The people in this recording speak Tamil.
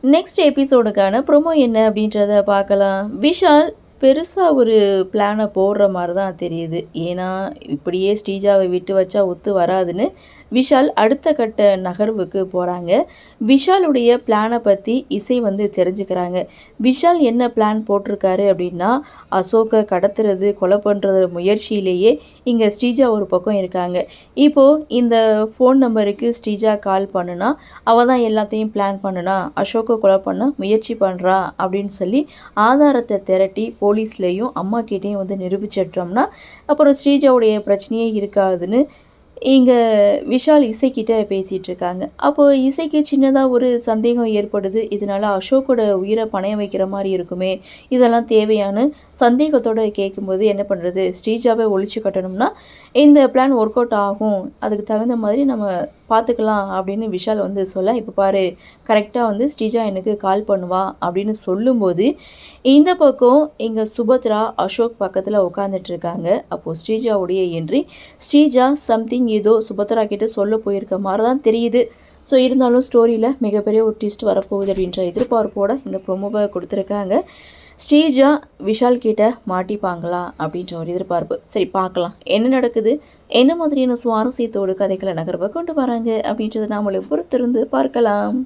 நெக்ஸ்ட் எபிசோடுக்கான ப்ரோமோ என்ன அப்படின்றத பார்க்கலாம். விஷால் பெருசாக ஒரு பிளானை போடுற மாதிரி தான் தெரியுது. ஏன்னா இப்படியே ஸ்ரீஜாவை விட்டு வச்சா ஒத்து வராதுன்னு விஷால் அடுத்த கட்ட நகர்வுக்கு போகிறாங்க. விஷாலுடைய பிளானை பற்றி இசை தெரிஞ்சுக்கிறாங்க. விஷால் என்ன பிளான் போட்டிருக்காரு அப்படின்னா, அசோக்கை கடத்துறது கொலை பண்ணுறது முயற்சியிலேயே இங்கே ஸ்ரீஜா ஒரு பக்கம் இருக்காங்க. இப்போது இந்த ஃபோன் நம்பருக்கு ஸ்ரீஜா கால் பண்ணுனா அவள் தான் எல்லாத்தையும் பிளான் பண்ணுனா, அசோக்கை கொலை பண்ண முயற்சி பண்ணுறா அப்படின்னு சொல்லி ஆதாரத்தை திரட்டி போலீஸ்லேயும் அம்மா கிட்டேயும் நிரூபிச்சிட்டோம்னா அப்புறம் ஸ்ரீஜாவுடைய பிரச்சனையே இருக்காதுன்னு இங்கே விஷால் இசைக்கிட்ட பேசிகிட்டு இருக்காங்க. அப்போது இசைக்கு சின்னதாக ஒரு சந்தேகம் ஏற்படுது. இதனால் அசோக்கோட உயிரை பணையம் வைக்கிற மாதிரி இருக்குமே, இதெல்லாம் தேவையான சந்தேகத்தோடு கேட்கும்போது என்ன பண்ணுறது, ஸ்ரீஜாவை ஒழிச்சு கட்டணும்னா இந்த பிளான் ஒர்க் அவுட் ஆகும், அதுக்கு தகுந்த மாதிரி நம்ம பார்த்துக்கலாம் அப்படின்னு விஷால் சொல்ல, இப்போ பாரு கரெக்டாக ஸ்ரீஜா எனக்கு கால் பண்ணுவா அப்படின்னு சொல்லும்போது இந்த பக்கம் இங்கே சுபத்ரா அசோக் பக்கத்தில் உட்காந்துட்டு இருக்காங்க. அப்போது ஸ்ரீஜாவுடைய என்ட்ரி. ஸ்ரீஜா சம்திங் ஏதோ சுபத்ரா கிட்ட சொல்ல போயிருக்க மாதிரி தான் தெரியுது. ஸோ இருந்தாலும் ஸ்டோரியில் மிகப்பெரிய ஒரு ட்விஸ்ட் வரப்போகுது அப்படின்ற எதிர்பார்ப்போடு இந்த ப்ரொமோவை கொடுத்துருக்காங்க. ஸ்ரீஜா விஷால் கிட்ட மாட்டிப்பாங்களா அப்படின்ற ஒரு எதிர்பார்ப்பு. சரி பார்க்கலாம் என்ன நடக்குது, என்ன மாதிரியான சுவாரஸ்யத்தோடு கதைகளை நகர்வை கொண்டு வராங்க அப்படின்றத நாமளை பொறுத்திருந்து பார்க்கலாம்.